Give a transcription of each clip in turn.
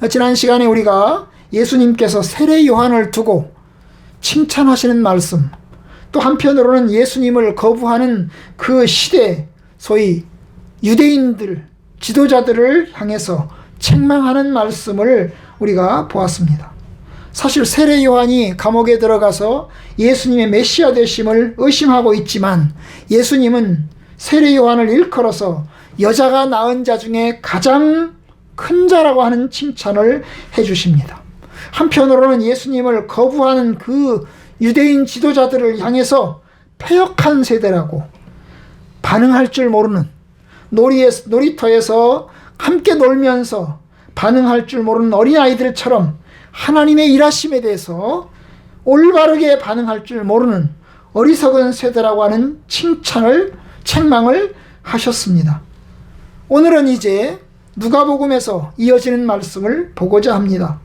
지난 시간에 우리가 예수님께서 세례 요한을 두고 칭찬하시는 말씀, 또 한편으로는 예수님을 거부하는 그 시대, 소위 유대인들, 지도자들을 향해서 책망하는 말씀을 우리가 보았습니다. 사실 세례 요한이 감옥에 들어가서 예수님의 메시아 되심을 의심하고 있지만 예수님은 세례 요한을 일컬어서 여자가 낳은 자 중에 가장 큰 자라고 하는 칭찬을 해주십니다. 한편으로는 예수님을 거부하는 그 유대인 지도자들을 향해서 패역한 세대라고, 반응할 줄 모르는, 놀이터에서 함께 놀면서 반응할 줄 모르는 어린아이들처럼 하나님의 일하심에 대해서 올바르게 반응할 줄 모르는 어리석은 세대라고 하는 책망을 하셨습니다. 오늘은 이제 누가복음에서 이어지는 말씀을 보고자 합니다.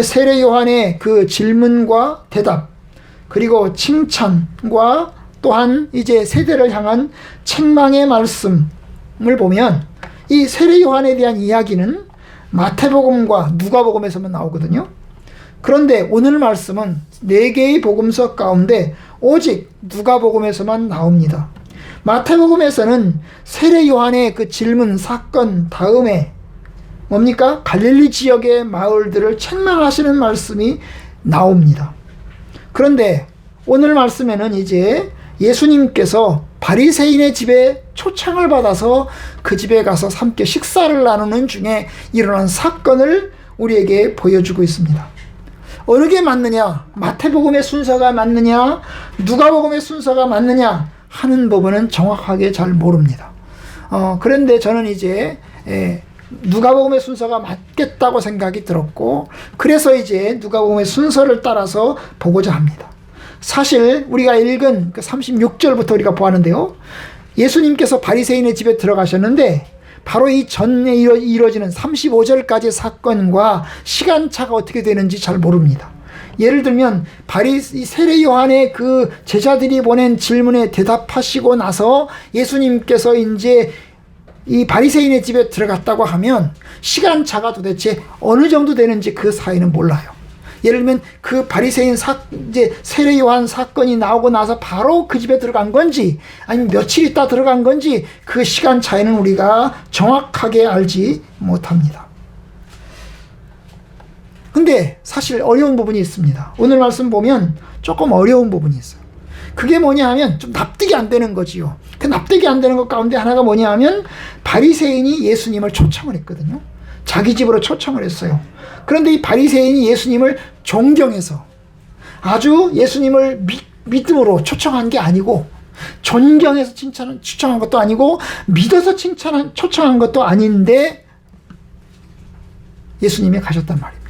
세례 요한의 그 질문과 대답, 그리고 칭찬과 또한 이제 세대를 향한 책망의 말씀을 보면 이 세례 요한에 대한 이야기는 마태복음과 누가복음에서만 나오거든요. 그런데 오늘 말씀은 4개의 복음서 가운데 오직 누가복음에서만 나옵니다. 마태복음에서는 세례 요한의 그 질문 사건 다음에 뭡니까? 갈릴리 지역의 마을들을 책망하시는 말씀이 나옵니다. 그런데 오늘 말씀에는 이제 예수님께서 바리새인의 집에 초청을 받아서 그 집에 가서 함께 식사를 나누는 중에 일어난 사건을 우리에게 보여주고 있습니다. 어느 게 맞느냐? 마태복음의 순서가 맞느냐? 누가복음의 순서가 맞느냐? 하는 부분은 정확하게 잘 모릅니다. 그런데 저는 이제 누가복음의 순서가 맞겠다고 생각이 들었고, 그래서 이제 누가복음의 순서를 따라서 보고자 합니다. 사실 우리가 읽은 그 36절부터 우리가 보았는데요, 예수님께서 바리새인의 집에 들어가셨는데 바로 이 전에 이루어지는 35절까지의 사건과 시간차가 어떻게 되는지 잘 모릅니다. 예를 들면 세례 요한의 그 제자들이 보낸 질문에 대답하시고 나서 예수님께서 이제 이 바리새인의 집에 들어갔다고 하면 시간차가 도대체 어느 정도 되는지 그 사이는 몰라요. 예를 들면 그 바리새인 이제 세례 요한 사건이 나오고 나서 바로 그 집에 들어간 건지 아니면 며칠 있다 들어간 건지 그 시간 차이는 우리가 정확하게 알지 못합니다. 근데 사실 어려운 부분이 있습니다. 오늘 말씀 보면 조금 어려운 부분이 있어요. 그게 뭐냐 하면 좀 납득이 안 되는 거지요. 그 납득이 안 되는 것 가운데 하나가 뭐냐 하면 바리새인이 예수님을 초청을 했거든요. 자기 집으로 초청을 했어요. 그런데 이 바리새인이 예수님을 존경해서 아주 예수님을 믿음으로 초청한 게 아니고, 존경해서 초청한 것도 아니고, 믿어서 초청한 것도 아닌데 예수님이 가셨단 말입니다.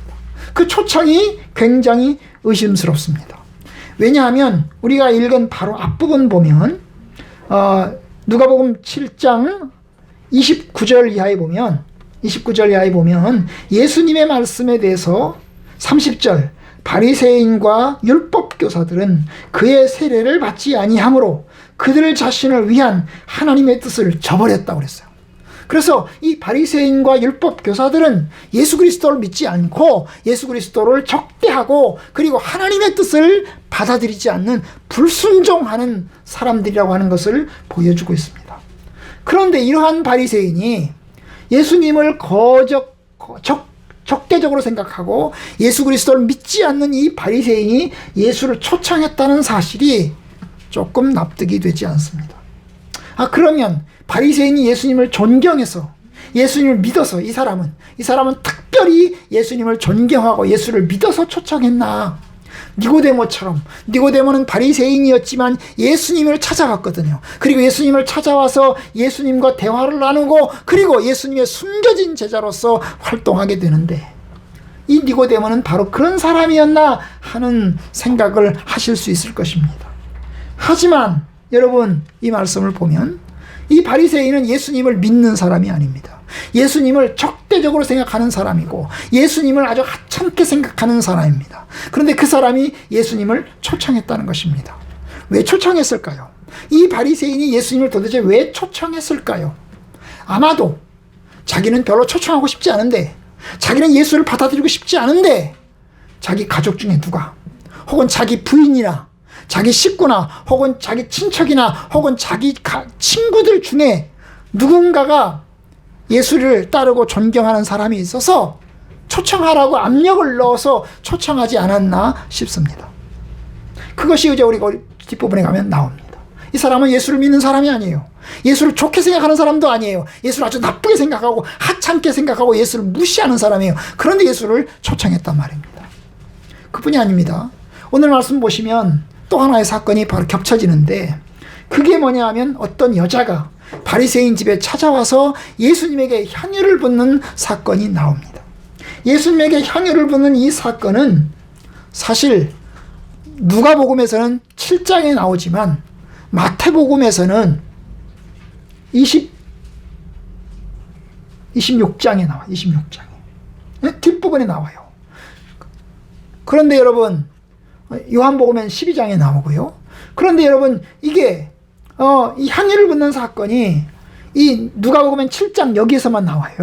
그 초청이 굉장히 의심스럽습니다. 왜냐하면 우리가 읽은 바로 앞부분 보면 누가복음 7장 29절 이하에 보면 예수님의 말씀에 대해서 30절, 바리새인과 율법교사들은 그의 세례를 받지 아니하므로 그들 자신을 위한 하나님의 뜻을 저버렸다고 그랬어요. 그래서 이 바리새인과 율법교사들은 예수 그리스도를 믿지 않고 예수 그리스도를 적대하고 그리고 하나님의 뜻을 받아들이지 않는 불순종하는 사람들이라고 하는 것을 보여주고 있습니다. 그런데 이러한 바리새인이 예수님을 적대적으로 생각하고 예수 그리스도를 믿지 않는 이 바리새인이 예수를 초청했다는 사실이 조금 납득이 되지 않습니다. 그러면 바리새인이 예수님을 존경해서 예수님을 믿어서 이 사람은 특별히 예수님을 존경하고 예수를 믿어서 초청했나? 니고데모는 바리새인이었지만 예수님을 찾아갔거든요. 그리고 예수님을 찾아와서 예수님과 대화를 나누고 그리고 예수님의 숨겨진 제자로서 활동하게 되는데, 이 니고데모는 바로 그런 사람이었나 하는 생각을 하실 수 있을 것입니다. 하지만 여러분, 이 말씀을 보면 이 바리새인은 예수님을 믿는 사람이 아닙니다. 예수님을 적대적으로 생각하는 사람이고 예수님을 아주 하찮게 생각하는 사람입니다. 그런데 그 사람이 예수님을 초청했다는 것입니다. 왜 초청했을까요? 이 바리새인이 예수님을 도대체 왜 초청했을까요? 아마도 자기는 별로 초청하고 싶지 않은데 자기는 예수를 받아들이고 싶지 않은데 자기 가족 중에 누가, 혹은 자기 부인이나 자기 식구나 혹은 자기 친척이나 혹은 자기 친구들 중에 누군가가 예수를 따르고 존경하는 사람이 있어서 초청하라고 압력을 넣어서 초청하지 않았나 싶습니다. 그것이 이제 우리가 뒷부분에 가면 나옵니다. 이 사람은 예수를 믿는 사람이 아니에요. 예수를 좋게 생각하는 사람도 아니에요. 예수를 아주 나쁘게 생각하고 하찮게 생각하고 예수를 무시하는 사람이에요. 그런데 예수를 초청했단 말입니다. 그뿐이 아닙니다. 오늘 말씀 보시면 또 하나의 사건이 바로 겹쳐지는데, 그게 뭐냐 하면 어떤 여자가 바리새인 집에 찾아와서 예수님에게 향유를 붓는 사건이 나옵니다. 예수님에게 향유를 붓는 이 사건은 사실 누가복음에서는 7장에 나오지만 마태복음에서는 26장에 나와요. 26장에. 뒷부분에 나와요. 그런데 여러분, 요한복음엔 12장에 나오고요. 그런데 여러분, 이게 이 향유를 붓는 사건이 이 누가복음엔 7장 여기에서만 나와요.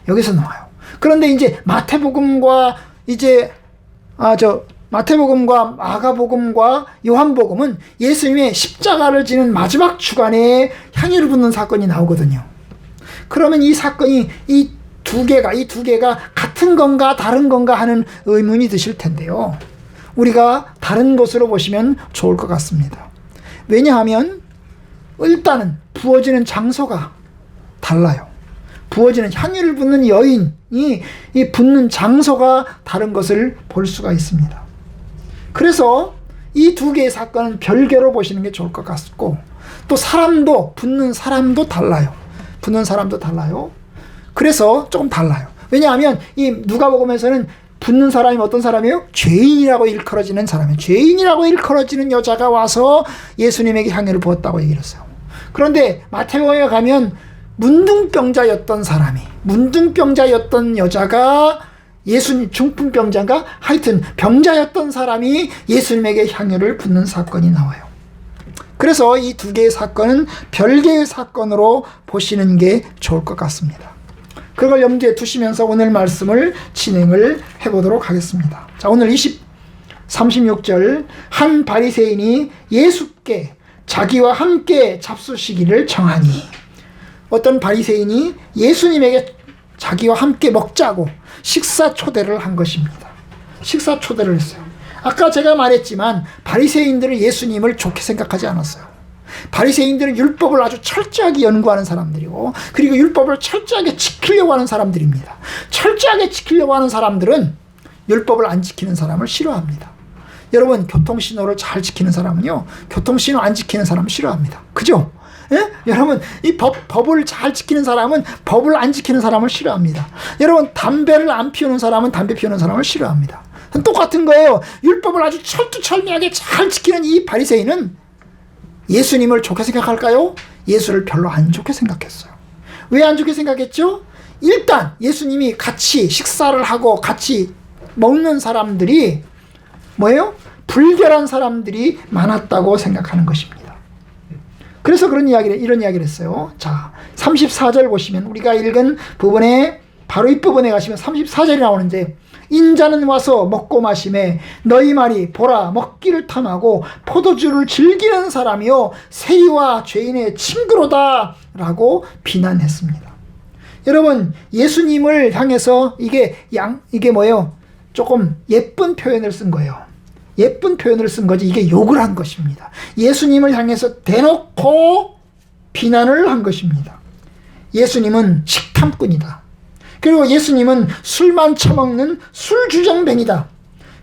여기서 나와요. 그런데 이제 마태복음과 마태복음과 마가복음과 요한복음은 예수님의 십자가를 지는 마지막 주간에 향유를 붓는 사건이 나오거든요. 그러면 이 사건이 이 두 개가 같은 건가 다른 건가 하는 의문이 드실 텐데요. 우리가 다른 것으로 보시면 좋을 것 같습니다. 왜냐하면 일단은 부어지는 장소가 달라요. 부어지는 향유를 붓는 여인이 이 붓는 장소가 다른 것을 볼 수가 있습니다. 그래서 이 두 개의 사건은 별개로 보시는 게 좋을 것 같고, 또 붓는 사람도 달라요. 그래서 조금 달라요. 왜냐하면 이 누가복음에서는 붓는 사람이 어떤 사람이에요? 죄인이라고 일컬어지는 사람이에요. 죄인이라고 일컬어지는 여자가 와서 예수님에게 향유를 부었다고 얘기를 했어요. 그런데 마태복음에 가면 문둥병자였던 여자가 중풍병자인가? 하여튼 병자였던 사람이 예수님에게 향유를 붓는 사건이 나와요. 그래서 이 두 개의 사건은 별개의 사건으로 보시는 게 좋을 것 같습니다. 그걸 염두에 두시면서 오늘 말씀을 진행을 해보도록 하겠습니다. 자, 오늘 36절, 한 바리새인이 예수께 자기와 함께 잡수시기를 청하니. 어떤 바리새인이 예수님에게 자기와 함께 먹자고 식사 초대를 한 것입니다. 식사 초대를 했어요. 아까 제가 말했지만 바리새인들은 예수님을 좋게 생각하지 않았어요. 바리새인들은 율법을 아주 철저하게 연구하는 사람들이고, 그리고 율법을 철저하게 지키려고 하는 사람들입니다. 철저하게 지키려고 하는 사람들은 율법을 안 지키는 사람을 싫어합니다. 여러분, 교통신호를 잘 지키는 사람은요, 교통신호 안 지키는 사람을 싫어합니다. 그죠? 예? 여러분, 이 법을 잘 지키는 사람은 법을 안 지키는 사람을 싫어합니다. 여러분, 담배를 안 피우는 사람은 담배 피우는 사람을 싫어합니다. 똑같은 거예요. 율법을 아주 철두철미하게 잘 지키는 이 바리새인은 예수님을 좋게 생각할까요? 예수를 별로 안 좋게 생각했어요. 왜 안 좋게 생각했죠? 일단 예수님이 같이 식사를 하고 같이 먹는 사람들이 뭐예요? 불결한 사람들이 많았다고 생각하는 것입니다. 그래서 이런 이야기를 했어요. 자, 34절 보시면, 우리가 읽은 부분에 바로 이 부분에 가시면 34절이 나오는데, 인자는 와서 먹고 마시매 너희 말이 보라 먹기를 탐하고 포도주를 즐기는 사람이요 세리와 죄인의 친구로다 라고 비난했습니다. 여러분, 예수님을 향해서 이게 뭐예요? 조금 예쁜 표현을 쓴 거예요. 예쁜 표현을 쓴 거지 이게 욕을 한 것입니다. 예수님을 향해서 대놓고 비난을 한 것입니다. 예수님은 식탐꾼이다. 그리고 예수님은 술만 처먹는 술주정뱅이다.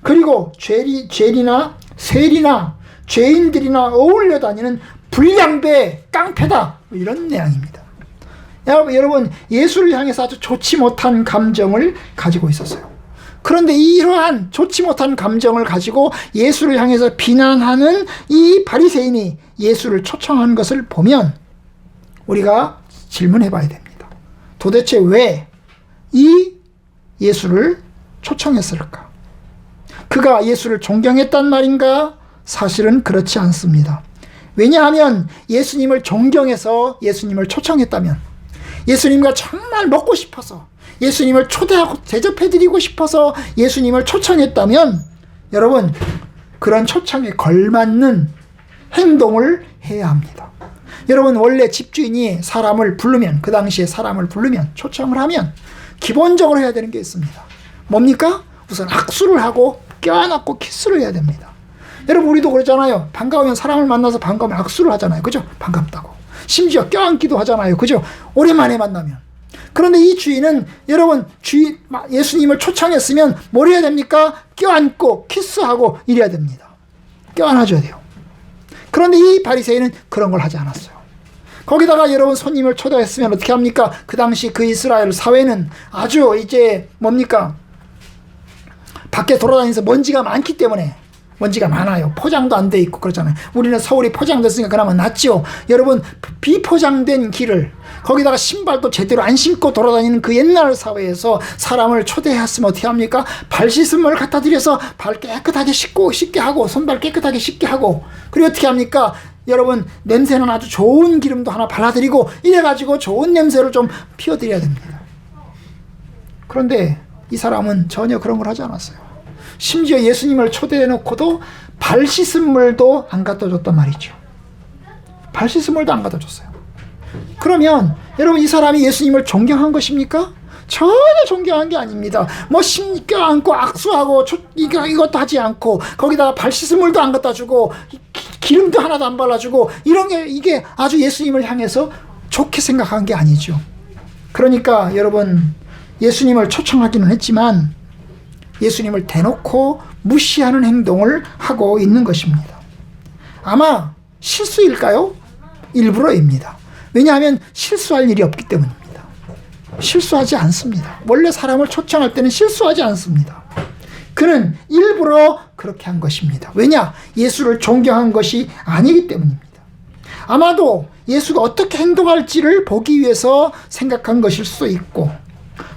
그리고 죄리나 세리나 죄인들이나 어울려 다니는 불량배 깡패다. 이런 내용입니다. 여러분, 예수를 향해서 아주 좋지 못한 감정을 가지고 있었어요. 그런데 이러한 좋지 못한 감정을 가지고 예수를 향해서 비난하는 이 바리새인이 예수를 초청한 것을 보면 우리가 질문해 봐야 됩니다. 도대체 왜 이 예수를 초청했을까? 그가 예수를 존경했단 말인가? 사실은 그렇지 않습니다. 왜냐하면 예수님을 존경해서 예수님을 초청했다면, 예수님과 정말 먹고 싶어서 예수님을 초대하고 대접해드리고 싶어서 예수님을 초청했다면 여러분 그런 초청에 걸맞는 행동을 해야 합니다. 여러분 원래 집주인이 사람을 부르면 그 당시에 사람을 부르면 초청을 하면 기본적으로 해야 되는 게 있습니다. 뭡니까? 우선 악수를 하고 껴안고 키스를 해야 됩니다. 여러분 우리도 그러잖아요. 반가우면 사람을 만나서 반가우면 악수를 하잖아요. 그죠? 반갑다고. 심지어 껴안기도 하잖아요. 그죠? 오랜만에 만나면. 그런데 이 주인은 여러분 예수님을 초청했으면 뭘 해야 됩니까? 껴안고 키스하고 이래야 됩니다. 껴안아줘야 돼요. 그런데 이 바리새인은 그런 걸 하지 않았어요. 거기다가 여러분 손님을 초대했으면 어떻게 합니까? 그 당시 그 이스라엘 사회는 아주 이제 뭡니까? 밖에 돌아다니면서 먼지가 많기 때문에 먼지가 많아요. 포장도 안 돼 있고 그러잖아요. 우리는 서울이 포장됐으니까 그나마 낫죠. 여러분 비포장된 길을 거기다가 신발도 제대로 안 신고 돌아다니는 그 옛날 사회에서 사람을 초대했으면 어떻게 합니까? 발 씻은 물 갖다 드려서 발 깨끗하게 씻게 하고 손발 깨끗하게 씻게 하고 그리고 어떻게 합니까? 여러분 냄새는 아주 좋은 기름도 하나 발라드리고 이래가지고 좋은 냄새를 좀 피워드려야 됩니다. 그런데 이 사람은 전혀 그런 걸 하지 않았어요. 심지어 예수님을 초대해놓고도 발 씻은 물도 안 갖다 줬단 말이죠. 발 씻은 물도 안 갖다 줬어요. 그러면 여러분 이 사람이 예수님을 존경한 것입니까? 전혀 존경한 게 아닙니다. 뭐 껴안고 악수하고 이것도 하지 않고 거기다가 발 씻은 물도 안 갖다 주고 기름도 하나도 안 발라주고 이런 게 이게 아주 예수님을 향해서 좋게 생각한 게 아니죠. 그러니까 여러분 예수님을 초청하기는 했지만 예수님을 대놓고 무시하는 행동을 하고 있는 것입니다. 아마 실수일까요? 일부러입니다. 왜냐하면 실수할 일이 없기 때문입니다. 실수하지 않습니다. 원래 사람을 초청할 때는 실수하지 않습니다. 그는 일부러 그렇게 한 것입니다. 왜냐? 예수를 존경한 것이 아니기 때문입니다. 아마도 예수가 어떻게 행동할지를 보기 위해서 생각한 것일 수도 있고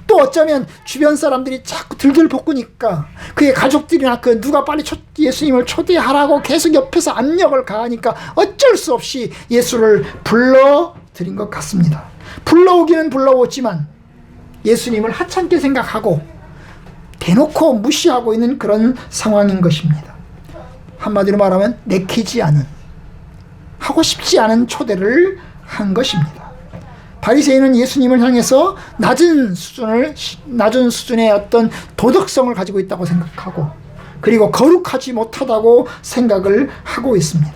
또 어쩌면 주변 사람들이 자꾸 들들 볶으니까 그의 가족들이나 그 누가 빨리 예수님을 초대하라고 계속 옆에서 압력을 가하니까 어쩔 수 없이 예수를 불러들인 것 같습니다. 불러오기는 불러오지만 예수님을 하찮게 생각하고 대놓고 무시하고 있는 그런 상황인 것입니다. 한마디로 말하면 내키지 않은, 하고 싶지 않은 초대를 한 것입니다. 바리새인은 예수님을 향해서 낮은 수준의 어떤 도덕성을 가지고 있다고 생각하고 그리고 거룩하지 못하다고 생각을 하고 있습니다.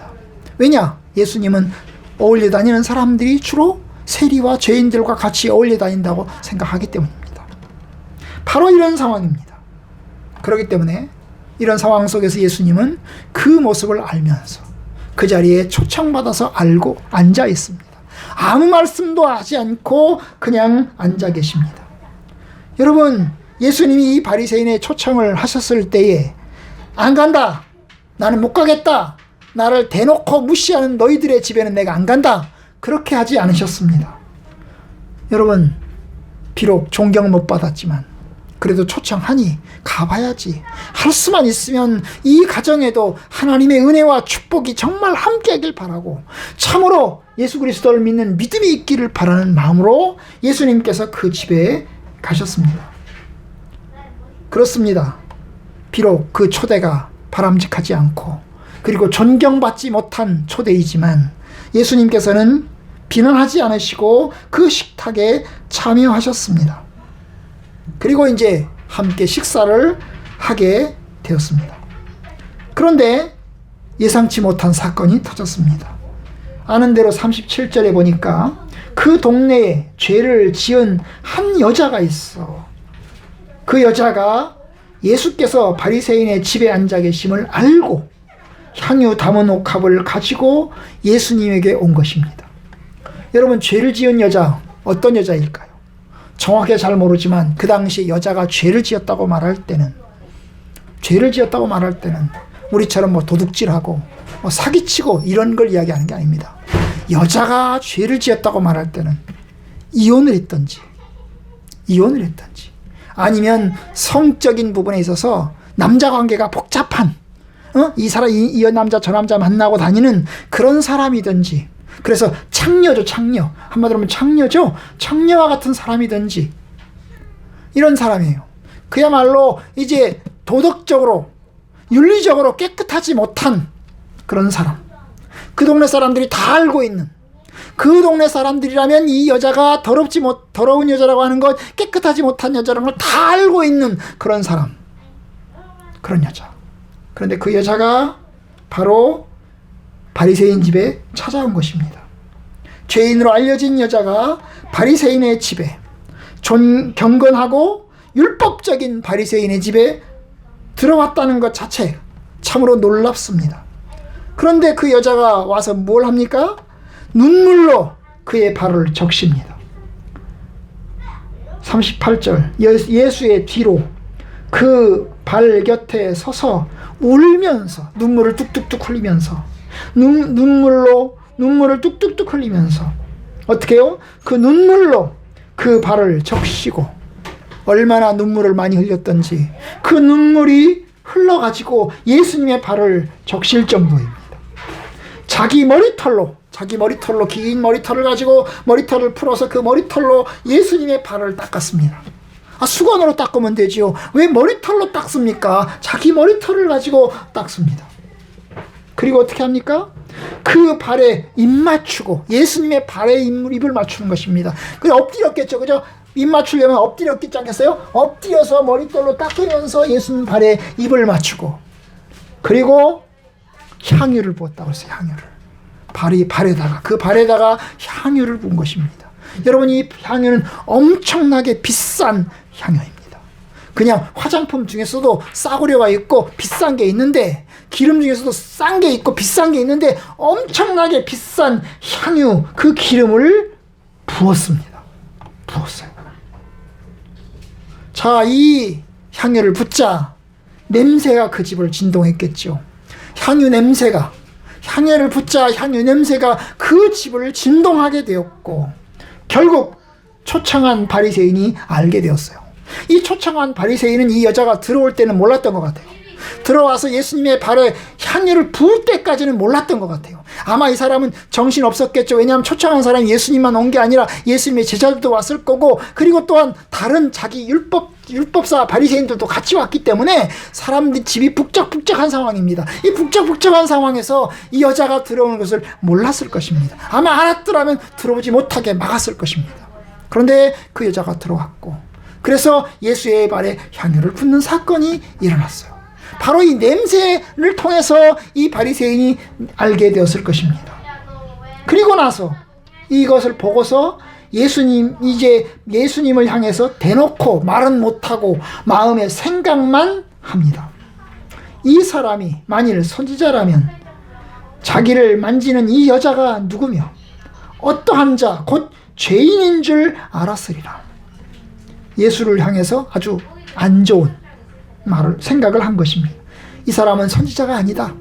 왜냐? 예수님은 어울려 다니는 사람들이 주로 세리와 죄인들과 같이 어울려 다닌다고 생각하기 때문입니다. 바로 이런 상황입니다. 그렇기 때문에 이런 상황 속에서 예수님은 그 모습을 알면서 그 자리에 초청받아서 알고 앉아 있습니다. 아무 말씀도 하지 않고 그냥 앉아 계십니다. 여러분, 예수님이 이 바리새인의 초청을 하셨을 때에 안 간다, 나는 못 가겠다, 나를 대놓고 무시하는 너희들의 집에는 내가 안 간다, 그렇게 하지 않으셨습니다. 여러분, 비록 존경 못 받았지만 그래도 초청하니 가봐야지, 할 수만 있으면 이 가정에도 하나님의 은혜와 축복이 정말 함께하길 바라고 참으로 예수 그리스도를 믿는 믿음이 있기를 바라는 마음으로 예수님께서 그 집에 가셨습니다. 그렇습니다. 비록 그 초대가 바람직하지 않고 그리고 존경받지 못한 초대이지만 예수님께서는 비난하지 않으시고 그 식탁에 참여하셨습니다. 그리고 이제 함께 식사를 하게 되었습니다. 그런데 예상치 못한 사건이 터졌습니다. 아는 대로 37절에 보니까 그 동네에 죄를 지은 한 여자가 있어. 그 여자가 예수께서 바리새인의 집에 앉아 계심을 알고 향유 담은 옥합을 가지고 예수님에게 온 것입니다. 여러분, 죄를 지은 여자, 어떤 여자일까요? 정확하게 잘 모르지만 그 당시 여자가 죄를 지었다고 말할 때는 우리처럼 뭐 도둑질하고 뭐 사기치고 이런 걸 이야기하는 게 아닙니다. 여자가 죄를 지었다고 말할 때는 이혼을 했든지 아니면 성적인 부분에 있어서 남자 관계가 복잡한 이 남자 저 남자 만나고 다니는 그런 사람이든지, 그래서 창녀죠, 창녀. 한마디로 하면 창녀죠. 창녀와 같은 사람이든지, 이런 사람이에요. 그야말로 이제 도덕적으로 윤리적으로 깨끗하지 못한 그런 사람. 그 동네 사람들이 다 알고 있는, 그 동네 사람들이라면 이 여자가 더러운 여자라고 하는 것, 깨끗하지 못한 여자라는 걸 다 알고 있는 그런 사람, 그런 여자. 그런데 그 여자가 바로 바리새인 집에 찾아온 것입니다. 죄인으로 알려진 여자가 바리새인의 집에, 경건하고 율법적인 바리새인의 집에 들어왔다는 것 자체 참으로 놀랍습니다. 그런데 그 여자가 와서 뭘 합니까? 눈물로 그의 발을 적십니다. 38절, 예수의 뒤로 그 발 곁에 서서 울면서, 눈물을 뚝뚝뚝 흘리면서, 눈물을 뚝뚝뚝 흘리면서 어떻게 해요? 그 눈물로 그 발을 적시고, 얼마나 눈물을 많이 흘렸던지 그 눈물이 흘러가지고 예수님의 발을 적실 정도입니다. 자기 머리털로 긴 머리털을 가지고 머리털을 풀어서 그 머리털로 예수님의 발을 닦았습니다. 수건으로 닦으면 되지요. 왜 머리털로 닦습니까? 자기 머리털을 가지고 닦습니다. 그리고 어떻게 합니까? 그 발에 입 맞추고, 예수님의 발에 입을 맞추는 것입니다. 그래 엎드렸겠죠, 그죠? 입 맞추려면 엎드렸겠지 않겠어요? 엎드려서 머리털로 닦으면서 예수님 발에 입을 맞추고, 그리고 향유를 부었다고 했어요. 향유를 그 발에다가 향유를 부은 것입니다. 여러분, 이 향유는 엄청나게 비싼 향유입니다. 그냥 화장품 중에서도 싸구려가 있고 비싼 게 있는데, 기름 중에서도 싼 게 있고 비싼 게 있는데, 엄청나게 비싼 향유, 그 기름을 부었습니다. 부었어요. 자, 이 향유를 붓자 냄새가 그 집을 진동했겠죠. 향유를 붓자 향유 냄새가 그 집을 진동하게 되었고, 결국 초청한 바리새인이 알게 되었어요. 이 초청한 바리새인은 이 여자가 들어올 때는 몰랐던 것 같아요. 들어와서 예수님의 발에 향유를 부을 때까지는 몰랐던 것 같아요. 아마 이 사람은 정신 없었겠죠. 왜냐하면 초청한 사람이 예수님만 온 게 아니라 예수님의 제자들도 왔을 거고, 그리고 또한 다른 자기 율법사 바리새인들도 같이 왔기 때문에 사람들 집이 북적북적한 상황입니다. 이 북적북적한 상황에서 이 여자가 들어오는 것을 몰랐을 것입니다. 아마 알았더라면 들어오지 못하게 막았을 것입니다. 그런데 그 여자가 들어왔고, 그래서 예수의 발에 향유를 붓는 사건이 일어났어요. 바로 이 냄새를 통해서 이 바리새인이 알게 되었을 것입니다. 그리고 나서 이것을 보고서 예수님을 향해서 대놓고 말은 못하고 마음의 생각만 합니다. 이 사람이 만일 선지자라면 자기를 만지는 이 여자가 누구며 어떠한 자, 곧 죄인인 줄 알았으리라. 예수를 향해서 아주 안 좋은 생각을 한 것입니다. 이 사람은 선지자가 아니다.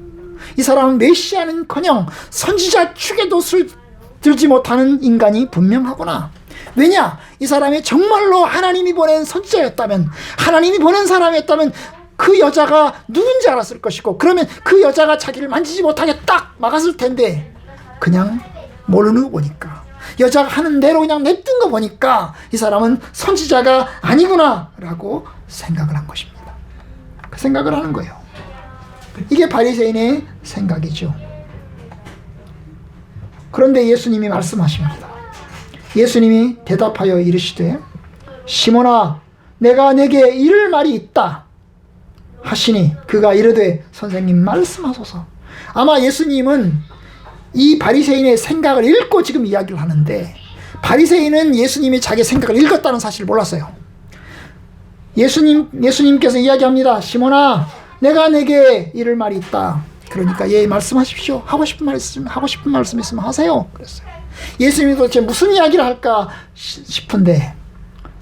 이 사람은 메시아는커녕 선지자 축에도 들지 못하는 인간이 분명하구나. 왜냐? 이 사람이 정말로 하나님이 보낸 선지자였다면, 하나님이 보낸 사람이었다면 그 여자가 누군지 알았을 것이고, 그러면 그 여자가 자기를 만지지 못하게 딱 막았을 텐데, 그냥 모르는 거 보니까, 여자가 하는 대로 그냥 냅둔 거 보니까 이 사람은 선지자가 아니구나 라고 생각을 한 것입니다. 그 생각을 하는 거예요. 이게 바리새인의 생각이죠. 그런데 예수님이 말씀하십니다. 예수님이 대답하여 이르시되, 시몬아, 내가 내게 이를 말이 있다 하시니, 그가 이르되, 선생님 말씀하소서. 아마 예수님은 이 바리새인의 생각을 읽고 지금 이야기를 하는데, 바리새인은 예수님이 자기 생각을 읽었다는 사실을 몰랐어요. 예수님께서 이야기합니다. 시몬아, 내가 내게 이를 말이 있다. 그러니까 말씀하십시오. 하고 싶은 말씀 있으면 하세요. 그랬어요. 예수님이 도대체 무슨 이야기를 할까 싶은데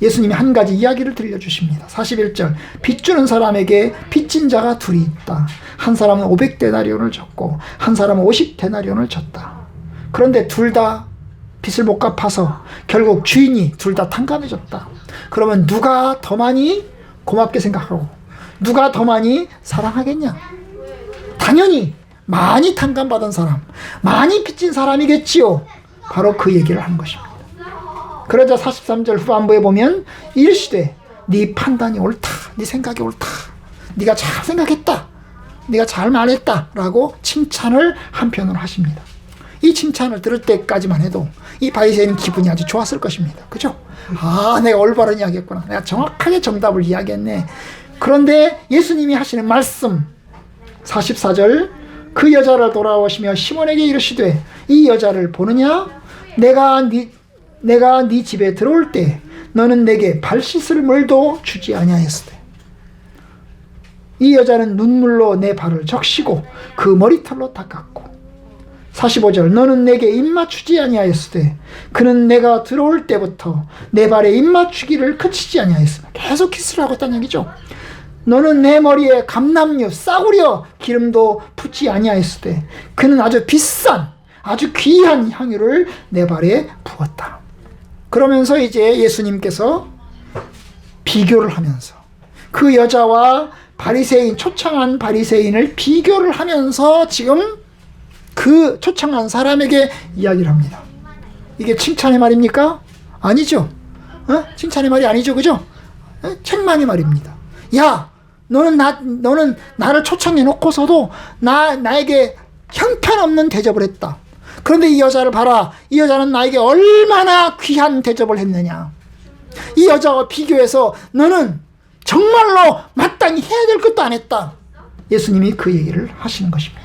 예수님이 한 가지 이야기를 들려주십니다. 41절, 빚 주는 사람에게 빚진 자가 둘이 있다. 한 사람은 500데나리온을 줬고 한 사람은 50데나리온을 줬다. 그런데 둘 다 빚을 못 갚아서 결국 주인이 둘 다 탕감해줬다. 그러면 누가 더 많이 고맙게 생각하고 누가 더 많이 사랑하겠냐? 당연히 많이 탕감받은 사람, 많이 빚진 사람이겠지요. 바로 그 얘기를 하는 것입니다. 그러자 43절 후반부에 보면 이르시되, 네 판단이 옳다, 네 생각이 옳다, 네가 잘 생각했다, 네가 잘 말했다 라고 칭찬을 한편으로 하십니다. 이 칭찬을 들을 때까지만 해도 이 바리새인은 기분이 아주 좋았을 것입니다. 그죠? 아, 내가 올바른 이야기했구나, 내가 정확하게 정답을 이야기했네. 그런데 예수님이 하시는 말씀 44절, 그 여자를 돌아오시며 시몬에게 이르시되 이 여자를 보느냐? 내가 네 집에 들어올 때 너는 내게 발 씻을 물도 주지 아니하였으되 이 여자는 눈물로 내 발을 적시고 그 머리털로 닦았고 45절, 너는 내게 입맞추지 아니하였으되 그는 내가 들어올 때부터 내 발에 입맞추기를 그치지 아니하였으며, 계속 키스를 하고 있다는 얘기죠. 너는 내 머리에 감람유 싸구려 기름도 붓지 아니하였으되 그는 아주 비싼 아주 귀한 향유를 내 발에 부었다. 그러면서 이제 예수님께서 비교를 하면서 그 여자와 바리새인, 초청한 바리새인을 비교를 하면서 지금 그 초청한 사람에게 이야기를 합니다. 이게 칭찬의 말입니까? 아니죠. 칭찬의 말이 아니죠. 그죠? 책망의 말입니다. 야, 너는 나를 초청해 놓고서도 나에게 형편없는 대접을 했다. 그런데 이 여자를 봐라. 이 여자는 나에게 얼마나 귀한 대접을 했느냐. 이 여자와 비교해서 너는 정말로 마땅히 해야 될 것도 안 했다. 예수님이 그 얘기를 하시는 것입니다.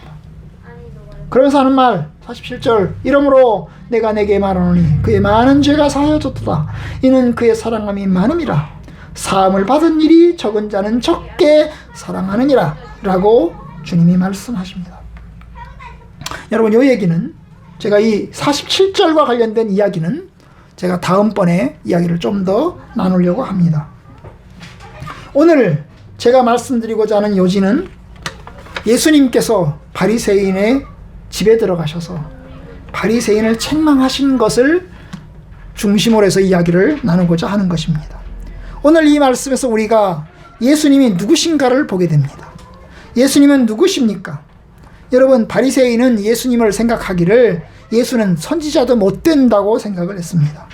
그러면서 하는 말 47절, 이러므로 내가 내게 말하노니 그의 많은 죄가 사하여졌도다. 이는 그의 사랑함이 많음이라. 사함을 받은 일이 적은 자는 적게 사랑하느니라 라고 주님이 말씀하십니다. 여러분, 이 얘기는, 제가 이 47절과 관련된 이야기는 제가 다음번에 이야기를 좀 더 나누려고 합니다. 오늘 제가 말씀드리고자 하는 요지는 예수님께서 바리새인의 집에 들어가셔서 바리새인을 책망하신 것을 중심으로 해서 이야기를 나누고자 하는 것입니다. 오늘 이 말씀에서 우리가 예수님이 누구신가를 보게 됩니다. 예수님은 누구십니까? 여러분, 바리새인은 예수님을 생각하기를 예수는 선지자도 못 된다고 생각을 했습니다.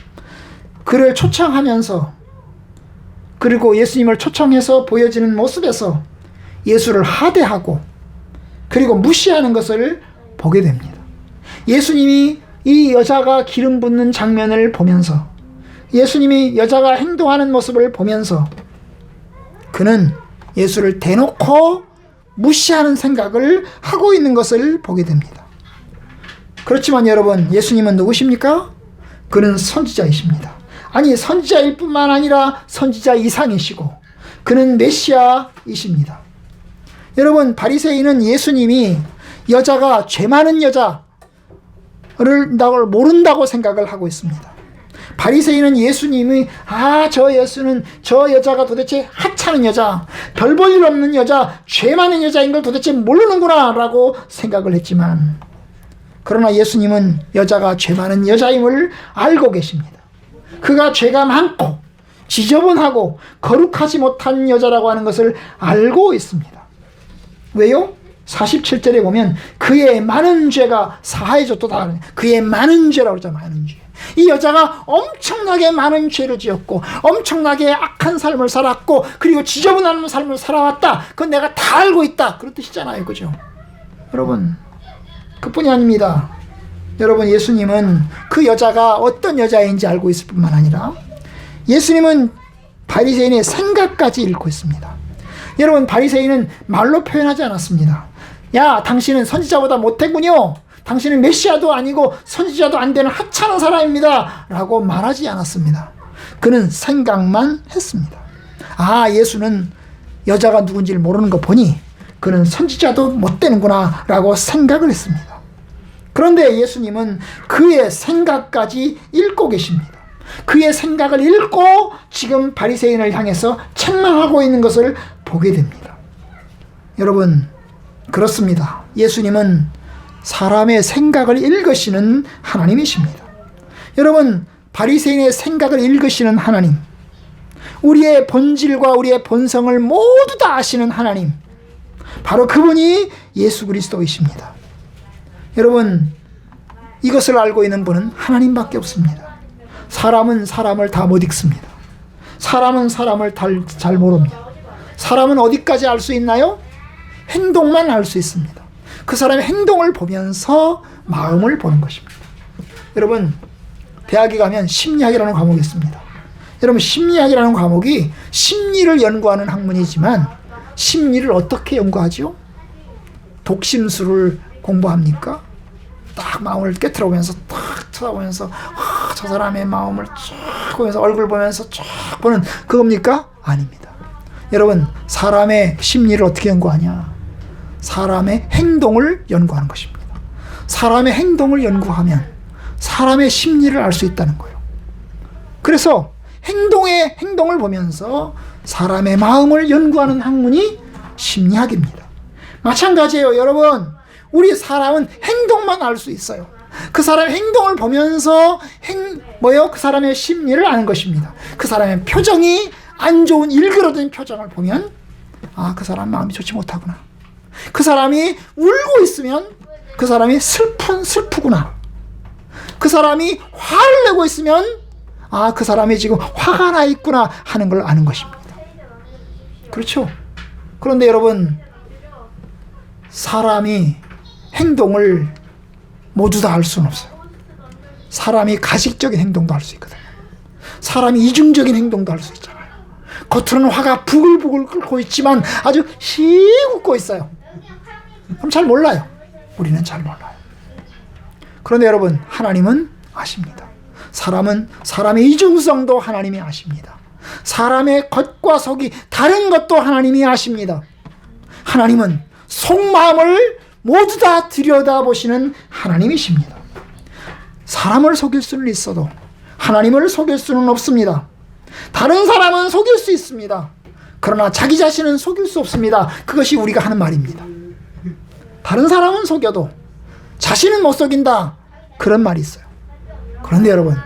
그를 초청하면서, 그리고 예수님을 초청해서 보여지는 모습에서 예수를 하대하고 그리고 무시하는 것을 보게 됩니다. 예수님이 이 여자가 기름 붓는 장면을 보면서, 예수님이 여자가 행동하는 모습을 보면서 그는 예수를 대놓고 무시하는 생각을 하고 있는 것을 보게 됩니다. 그렇지만 여러분, 예수님은 누구십니까? 그는 선지자이십니다. 아니, 선지자일 뿐만 아니라 선지자 이상이시고 그는 메시아이십니다. 여러분, 바리새인은 예수님이 여자가 죄 많은 여자를 모른다고 생각을 하고 있습니다. 바리새인은 예수님이 저 여자가 도대체 하찮은 여자, 별 볼 일 없는 여자, 죄 많은 여자인 걸 도대체 모르는구나 라고 생각을 했지만, 그러나 예수님은 여자가 죄 많은 여자임을 알고 계십니다. 그가 죄가 많고 지저분하고 거룩하지 못한 여자라고 하는 것을 알고 있습니다. 왜요? 47절에 보면 그의 많은 죄가 사하여졌도다. 그의 많은 죄라고 그러잖아요. 많은 죄. 이 여자가 엄청나게 많은 죄를 지었고 엄청나게 악한 삶을 살았고 그리고 지저분한 삶을 살아왔다. 그건 내가 다 알고 있다. 그런 뜻이잖아요. 그죠? 여러분, 그뿐이 아닙니다. 여러분, 예수님은 그 여자가 어떤 여자인지 알고 있을 뿐만 아니라 예수님은 바리새인의 생각까지 읽고 있습니다. 여러분, 바리새인은 말로 표현하지 않았습니다. 야, 당신은 선지자보다 못했군요. 당신은 메시아도 아니고 선지자도 안 되는 하찮은 사람입니다 라고 말하지 않았습니다. 그는 생각만 했습니다. 아, 예수는 여자가 누군지를 모르는 거 보니 그는 선지자도 못 되는구나 라고 생각을 했습니다. 그런데 예수님은 그의 생각까지 읽고 계십니다. 그의 생각을 읽고 지금 바리새인을 향해서 책망하고 있는 것을 보게 됩니다. 여러분, 그렇습니다. 예수님은 사람의 생각을 읽으시는 하나님이십니다. 여러분, 바리새인의 생각을 읽으시는 하나님, 우리의 본질과 우리의 본성을 모두 다 아시는 하나님, 바로 그분이 예수 그리스도이십니다. 여러분, 이것을 알고 있는 분은 하나님밖에 없습니다. 사람은 사람을 다 못 읽습니다. 사람은 사람을 잘 모릅니다. 사람은 어디까지 알 수 있나요? 행동만 알 수 있습니다. 그 사람의 행동을 보면서 마음을 보는 것입니다. 여러분, 대학에 가면 심리학이라는 과목이 있습니다. 여러분, 심리학이라는 과목이 심리를 연구하는 학문이지만 심리를 어떻게 연구하죠? 독심술을 공부합니까? 딱 마음을 깨트려보면서 딱 쳐다보면서 저 사람의 마음을 쫙 보면서 얼굴 보면서 쫙 보는 그겁니까? 아닙니다. 여러분, 사람의 심리를 어떻게 연구하냐? 사람의 행동을 연구하는 것입니다. 사람의 행동을 연구하면 사람의 심리를 알 수 있다는 거예요. 그래서 행동을 보면서 사람의 마음을 연구하는 학문이 심리학입니다. 마찬가지예요, 여러분. 우리 사람은 행동만 알 수 있어요. 그 사람의 행동을 보면서 그 사람의 심리를 아는 것입니다. 그 사람의 표정이 안 좋은 일그러진 표정을 보면 그 사람 마음이 좋지 못하구나. 그 사람이 울고 있으면 그 사람이 슬프구나. 그 사람이 화를 내고 있으면 그 사람이 지금 화가 나 있구나 하는 걸 아는 것입니다. 그렇죠? 그런데 여러분, 사람이 행동을 모두 다 알 수는 없어요. 사람이 가식적인 행동도 할 수 있거든요. 사람이 이중적인 행동도 할 수 있잖아요. 겉으로는 화가 부글부글 끓고 있지만 아주 씩 웃고 있어요. 그럼 잘 몰라요. 우리는 잘 몰라요. 그런데 여러분, 하나님은 아십니다. 사람의 이중성도 하나님이 아십니다. 사람의 겉과 속이 다른 것도 하나님이 아십니다. 하나님은 속마음을 모두 다 들여다보시는 하나님이십니다. 사람을 속일 수는 있어도 하나님을 속일 수는 없습니다. 다른 사람은 속일 수 있습니다. 그러나 자기 자신은 속일 수 없습니다. 그것이 우리가 하는 말입니다. 다른 사람은 속여도 자신은 못 속인다, 그런 말이 있어요. 그런데 여러분,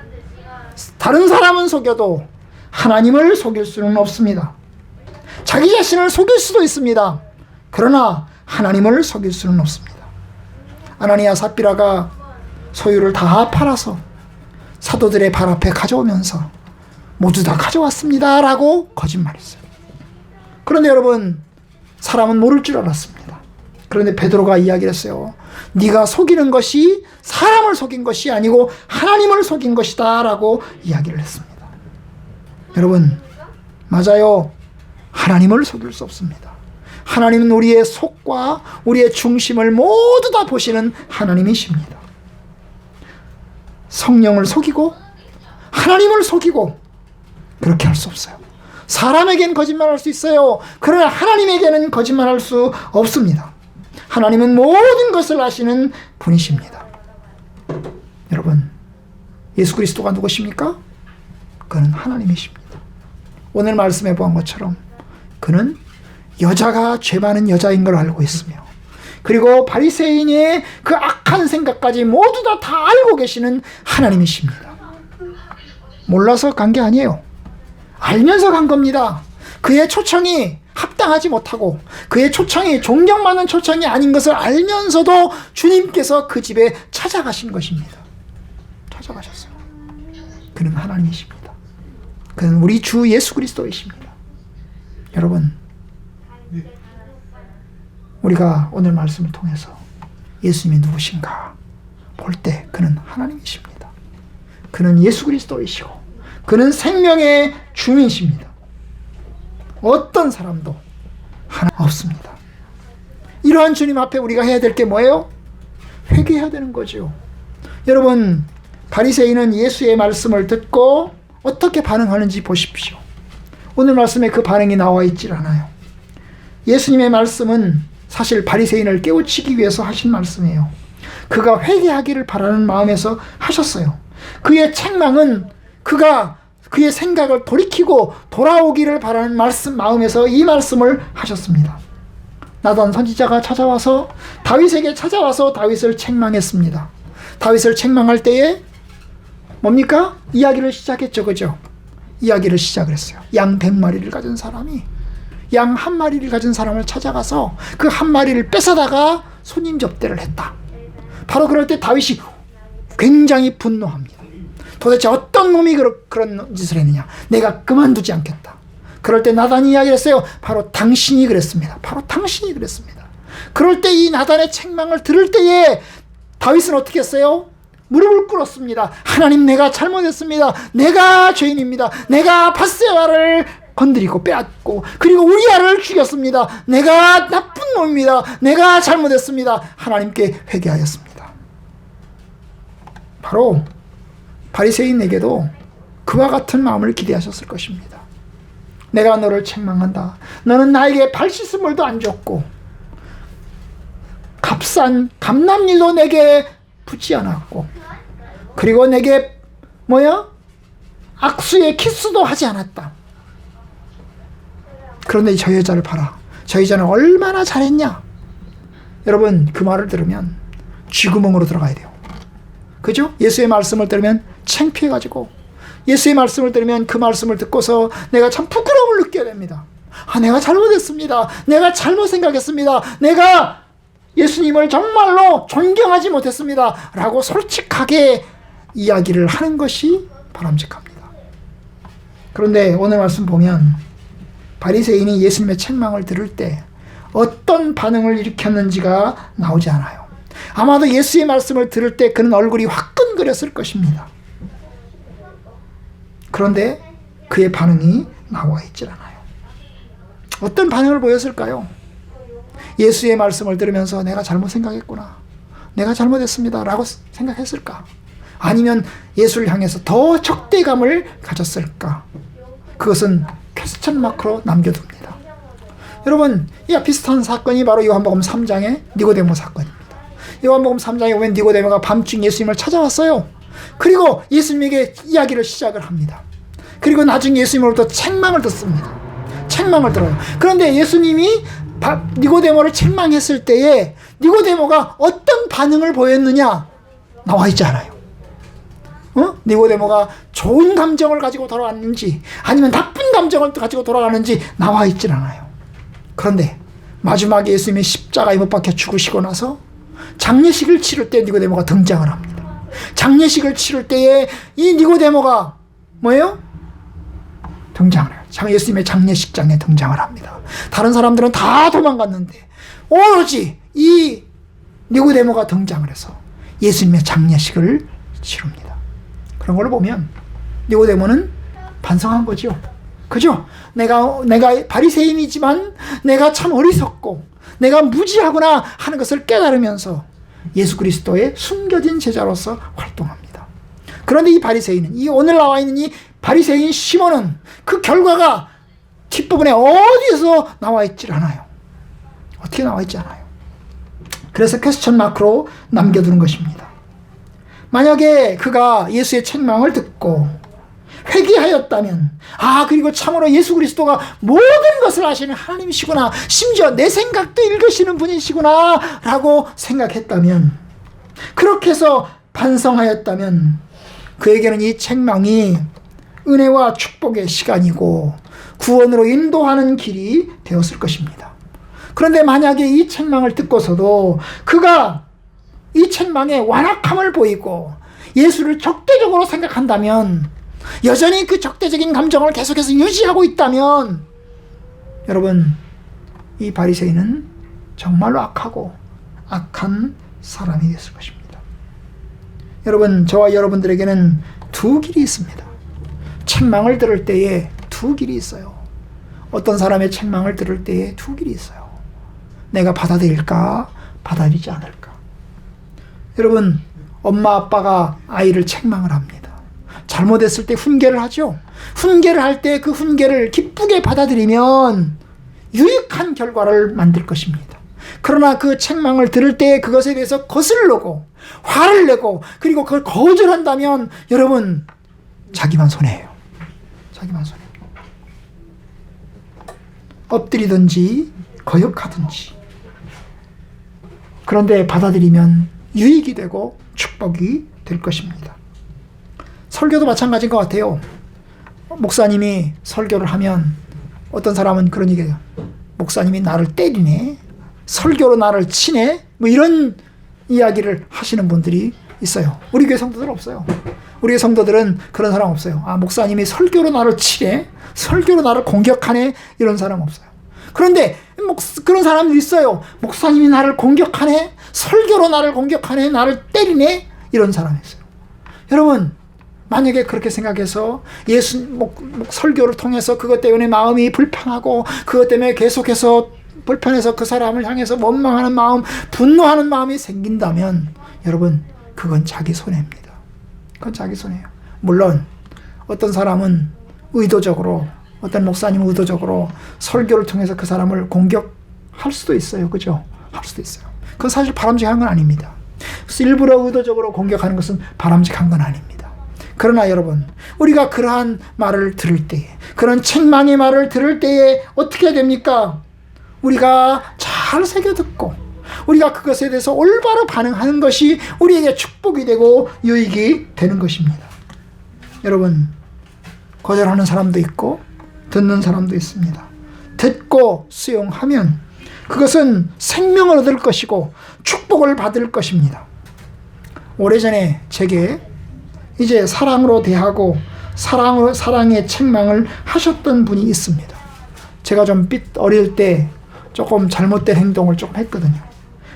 다른 사람은 속여도 하나님을 속일 수는 없습니다. 자기 자신을 속일 수도 있습니다. 그러나 하나님을 속일 수는 없습니다. 아나니아 삽비라가 소유를 다 팔아서 사도들의 발 앞에 가져오면서 모두 다 가져왔습니다 라고 거짓말했어요. 그런데 여러분, 사람은 모를 줄 알았습니다. 그런데 베드로가 이야기를 했어요. 네가 속이는 것이 사람을 속인 것이 아니고 하나님을 속인 것이다 라고 이야기를 했습니다. 여러분, 맞아요. 하나님을 속일 수 없습니다. 하나님은 우리의 속과 우리의 중심을 모두 다 보시는 하나님이십니다. 성령을 속이고 하나님을 속이고 그렇게 할 수 없어요. 사람에겐 거짓말할 수 있어요. 그러나 하나님에게는 거짓말할 수 없습니다. 하나님은 모든 것을 아시는 분이십니다. 여러분, 예수 그리스도가 누구십니까? 그는 하나님이십니다. 오늘 말씀해 본 것처럼 그는 여자가 죄 많은 여자인 걸 알고 있으며, 그리고 바리새인의 그 악한 생각까지 모두 다 알고 계시는 하나님이십니다. 몰라서 간 게 아니에요. 알면서 간 겁니다. 그의 초청이 합당하지 못하고 그의 초청이 존경받는 초청이 아닌 것을 알면서도 주님께서 그 집에 찾아가신 것입니다. 찾아가셨어요. 그는 하나님이십니다. 그는 우리 주 예수 그리스도이십니다. 여러분, 우리가 오늘 말씀을 통해서 예수님이 누구신가 볼 때 그는 하나님이십니다. 그는 예수 그리스도이시고 그는 생명의 주인이십니다. 어떤 사람도 하나 없습니다. 이러한 주님 앞에 우리가 해야 될 게 뭐예요? 회개해야 되는 거죠. 여러분, 바리새인은 예수의 말씀을 듣고 어떻게 반응하는지 보십시오. 오늘 말씀에 그 반응이 나와 있질 않아요. 예수님의 말씀은 사실 바리새인을 깨우치기 위해서 하신 말씀이에요. 그가 회개하기를 바라는 마음에서 하셨어요. 그의 책망은 그가 그의 생각을 돌이키고 돌아오기를 바라는 마음에서 이 말씀을 하셨습니다. 나단 선지자가 찾아와서 다윗에게 찾아와서 다윗을 책망했습니다. 다윗을 책망할 때에 뭡니까? 이야기를 시작했죠. 그죠? 이야기를 시작을 했어요. 양 100마리를 가진 사람이 양 1마리를 가진 사람을 찾아가서 그 1마리를 뺏어다가 손님 접대를 했다. 바로 그럴 때 다윗이 굉장히 분노합니다. 도대체 어떤 놈이 그런 짓을 했느냐. 내가 그만두지 않겠다. 그럴 때 나단이 이야기를 했어요. 바로 당신이 그랬습니다. 바로 당신이 그랬습니다. 그럴 때 이 나단의 책망을 들을 때에 다윗은 어떻게 했어요? 무릎을 꿇었습니다. 하나님, 내가 잘못했습니다. 내가 죄인입니다. 내가 밧세바를 건드리고 빼앗고 그리고 우리아를 죽였습니다. 내가 나쁜 놈입니다. 내가 잘못했습니다. 하나님께 회개하였습니다. 바로 바리새인에게도 그와 같은 마음을 기대하셨을 것입니다. 내가 너를 책망한다. 너는 나에게 발 씻은 물도 안 줬고 값싼 감람일도 내게 붙지 않았고 그리고 내게 악수의 키스도 하지 않았다. 그런데 저 여자를 봐라. 저 여자는 얼마나 잘했냐. 여러분, 그 말을 들으면 쥐구멍으로 들어가야 돼요. 그죠? 예수의 말씀을 들으면 창피해가지고 예수의 말씀을 들으면 그 말씀을 듣고서 내가 참 부끄러움을 느껴야 됩니다. 내가 잘못했습니다. 내가 잘못 생각했습니다. 내가 예수님을 정말로 존경하지 못했습니다. 라고 솔직하게 이야기를 하는 것이 바람직합니다. 그런데 오늘 말씀 보면 바리새인이 예수님의 책망을 들을 때 어떤 반응을 일으켰는지가 나오지 않아요. 아마도 예수의 말씀을 들을 때 그는 얼굴이 화끈거렸을 것입니다. 그런데 그의 반응이 나와 있질 않아요. 어떤 반응을 보였을까요? 예수의 말씀을 들으면서 내가 잘못 생각했구나. 내가 잘못했습니다. 라고 생각했을까? 아니면 예수를 향해서 더 적대감을 가졌을까? 그것은 퀘스천 마크로 남겨둡니다. 여러분, 이 비슷한 사건이 바로 요한복음 3장의 니고데모 사건입니다. 요한복음 3장에 보면 니고데모가 밤중 예수님을 찾아왔어요. 그리고 예수님에게 이야기를 시작을 합니다. 그리고 나중에 예수님으로부터 책망을 듣습니다. 책망을 들어요. 그런데 예수님이 니고데모를 책망했을 때에 니고데모가 어떤 반응을 보였느냐 나와 있지 않아요. 니고데모가 좋은 감정을 가지고 돌아왔는지 아니면 나쁜 감정을 가지고 돌아가는지 나와 있질 않아요. 그런데 마지막에 예수님이 십자가에 못 박혀 죽으시고 나서 장례식을 치를 때 니고데모가 등장을 합니다. 장례식을 치를 때에 이 니고데모가 뭐예요? 등장을 해요. 예수님의 장례식장에 등장을 합니다. 다른 사람들은 다 도망갔는데 오로지 이 니고데모가 등장을 해서 예수님의 장례식을 치릅니다. 그런 걸 보면 니고데모는 반성한 거죠. 그죠? 내가 바리새인이지만 내가 참 어리석고 내가 무지하구나 하는 것을 깨달으면서 예수 그리스도의 숨겨진 제자로서 활동합니다. 그런데 이 바리새인은, 이 오늘 나와 있는 이 바리새인 시몬은 그 결과가 뒷부분에 어디서 나와 있질 않아요. 어떻게 나와 있지 않아요. 그래서 퀘스천 마크로 남겨두는 것입니다. 만약에 그가 예수의 책망을 듣고 회개하였다면, 그리고 참으로 예수 그리스도가 모든 것을 아시는 하나님이시구나, 심지어 내 생각도 읽으시는 분이시구나 라고 생각했다면, 그렇게 해서 반성하였다면 그에게는 이 책망이 은혜와 축복의 시간이고 구원으로 인도하는 길이 되었을 것입니다. 그런데 만약에 이 책망을 듣고서도 그가 이 책망에 완악함을 보이고 예수를 적대적으로 생각한다면, 여전히 그 적대적인 감정을 계속해서 유지하고 있다면, 여러분, 이 바리새인은 정말로 악하고 악한 사람이 됐을 것입니다. 여러분, 저와 여러분들에게는 두 길이 있습니다. 책망을 들을 때에 두 길이 있어요. 어떤 사람의 책망을 들을 때에 두 길이 있어요. 내가 받아들일까, 받아들이지 않을까. 여러분, 엄마 아빠가 아이를 책망을 합니다. 잘못했을 때 훈계를 하죠. 훈계를 할 때 그 훈계를 기쁘게 받아들이면 유익한 결과를 만들 것입니다. 그러나 그 책망을 들을 때 그것에 대해서 거슬르고 화를 내고 그리고 그걸 거절한다면, 여러분, 자기만 손해예요. 자기만 손해. 엎드리든지 거역하든지. 그런데 받아들이면 유익이 되고 축복이 될 것입니다. 설교도 마찬가지인 것 같아요. 목사님이 설교를 하면 어떤 사람은 그런 얘기해요. 목사님이 나를 때리네, 설교로 나를 치네, 뭐 이런 이야기를 하시는 분들이 있어요. 우리 교회 성도들 없어요. 우리 성도들은 그런 사람 없어요. 아, 목사님이 설교로 나를 치래, 설교로 나를 공격하네, 이런 사람 없어요. 그런데 그런 사람도 있어요. 목사님이 나를 공격하네, 설교로 나를 공격하네, 나를 때리네, 이런 사람이 있어요. 여러분, 만약에 그렇게 생각해서 설교를 통해서 그것 때문에 마음이 불편하고 그것 때문에 계속해서 불편해서 그 사람을 향해서 원망하는 마음, 분노하는 마음이 생긴다면 여러분, 그건 자기 손해입니다. 그건 자기 손해예요. 물론 어떤 사람은 의도적으로, 어떤 목사님은 의도적으로 설교를 통해서 그 사람을 공격할 수도 있어요. 그죠? 할 수도 있어요. 그건 사실 바람직한 건 아닙니다. 그래서 일부러 의도적으로 공격하는 것은 바람직한 건 아닙니다. 그러나 여러분, 우리가 그러한 말을 들을 때에, 그런 책망의 말을 들을 때에 어떻게 해야 됩니까? 우리가 잘 새겨듣고 우리가 그것에 대해서 올바로 반응하는 것이 우리에게 축복이 되고 유익이 되는 것입니다. 여러분, 거절하는 사람도 있고 듣는 사람도 있습니다. 듣고 수용하면 그것은 생명을 얻을 것이고 축복을 받을 것입니다. 오래전에 제게 이제 사랑으로 대하고 사랑의 책망을 하셨던 분이 있습니다. 제가 좀 어릴 때 조금 잘못된 행동을 조금 했거든요.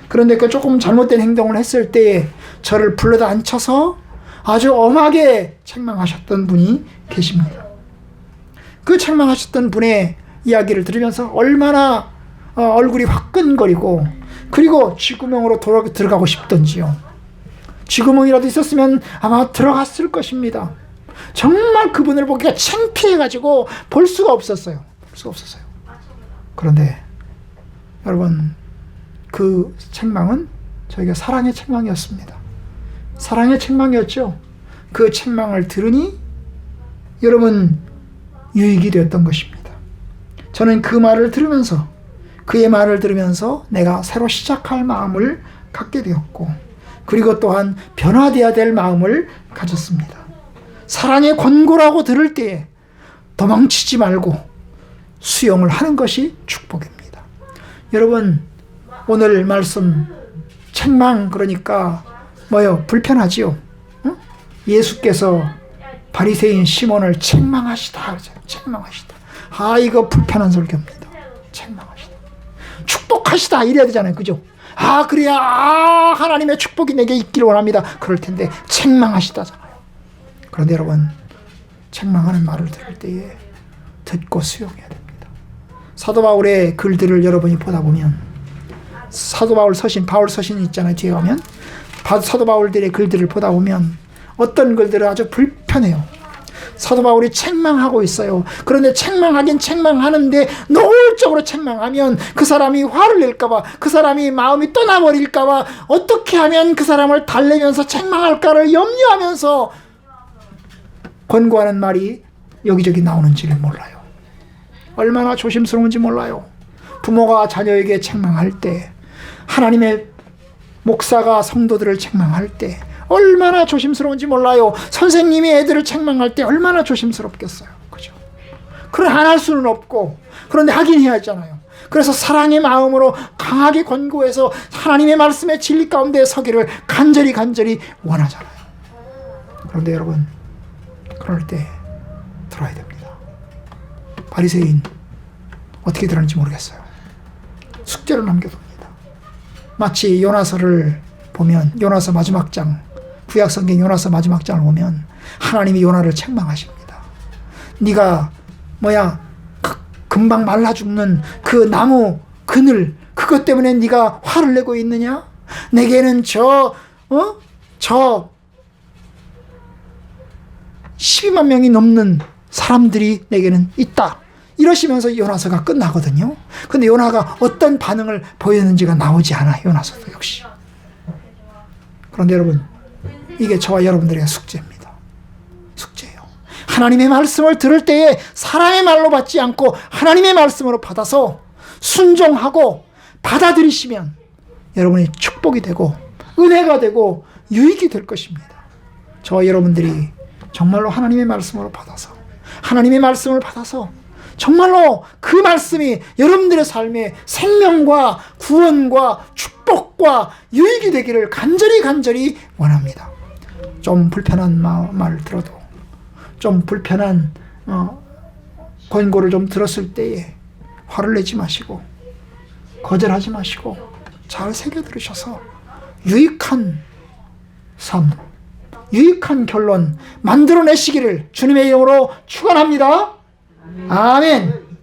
그런데 그 조금 잘못된 행동을 했을 때에 저를 불러다 앉혀서 아주 엄하게 책망하셨던 분이 계십니다. 그 책망하셨던 분의 이야기를 들으면서 얼마나 얼굴이 화끈거리고, 그리고 쥐구멍으로 들어가고 싶던지요. 쥐구멍이라도 있었으면 아마 들어갔을 것입니다. 정말 그분을 보기가 창피해가지고 볼 수가 없었어요. 그런데 여러분, 그 책망은 저희가 사랑의 책망이었습니다. 사랑의 책망이었죠. 그 책망을 들으니 여러분, 유익이 되었던 것입니다. 저는 그 말을 들으면서, 그의 말을 들으면서 내가 새로 시작할 마음을 갖게 되었고, 그리고 또한 변화되어야 될 마음을 가졌습니다. 사랑의 권고라고 들을 때에 도망치지 말고 수용을 하는 것이 축복입니다. 여러분, 오늘 말씀 책망, 그러니까 뭐요? 불편하지요? 응? 예수께서 바리새인 시몬을 책망하시다. 책망하시다. 아, 이거 불편한 설교입니다. 책망하시다. 축복하시다 이래야 되잖아요. 그죠? 아, 그래야 하나님의 축복이 내게 있기를 원합니다. 그럴 텐데 책망하시다잖아요. 그런데 여러분, 책망하는 말을 들을 때에 듣고 수용해야 됩니다. 사도 바울의 글들을 여러분이 보다 보면, 사도 바울 서신, 바울 서신이 있잖아요. 뒤에 가면 사도 바울들의 글들을 보다 보면 어떤 글들은 아주 불편해요. 사도 바울이 책망하고 있어요. 그런데 책망하긴 책망하는데 노골적으로 책망하면 그 사람이 화를 낼까봐, 그 사람이 마음이 떠나버릴까봐 어떻게 하면 그 사람을 달래면서 책망할까를 염려하면서 권고하는 말이 여기저기 나오는지를 몰라요. 얼마나 조심스러운지 몰라요. 부모가 자녀에게 책망할 때, 하나님의 목사가 성도들을 책망할 때 얼마나 조심스러운지 몰라요. 선생님이 애들을 책망할 때 얼마나 조심스럽겠어요. 그죠? 그런 안 할 수는 없고, 그런데 하긴 해야 하잖아요. 그래서 사랑의 마음으로 강하게 권고해서 하나님의 말씀의 진리 가운데 서기를 간절히 원하잖아요. 그런데 여러분, 그럴 때 들어야 됩니다. 바리새인 어떻게 들었는지 모르겠어요. 숙제로 남겨둡니다. 마치 요나서를 보면, 요나서 마지막 장, 구약성경 요나서 마지막 장을 보면 하나님이 요나를 책망하십니다. 네가 금방 말라 죽는 그 나무 그늘, 그것 때문에 네가 화를 내고 있느냐? 내게는 저 12만 명이 넘는 사람들이 내게는 있다. 이러시면서 요나서가 끝나거든요. 근데 요나가 어떤 반응을 보였는지가 나오지 않아요. 요나서도 역시. 그런데 여러분, 이게 저와 여러분들의 숙제입니다. 숙제예요. 하나님의 말씀을 들을 때에 사람의 말로 받지 않고 하나님의 말씀으로 받아서 순종하고 받아들이시면 여러분이 축복이 되고 은혜가 되고 유익이 될 것입니다. 저와 여러분들이 정말로 하나님의 말씀으로 받아서, 하나님의 말씀을 받아서 정말로 그 말씀이 여러분들의 삶에 생명과 구원과 축복과 유익이 되기를 간절히 원합니다. 좀 불편한 말 들어도, 좀 불편한 권고를 좀 들었을 때에 화를 내지 마시고 거절하지 마시고 잘 새겨 들으셔서 유익한 삶, 유익한 결론 만들어내시기를 주님의 이름으로 축원합니다. 아멘.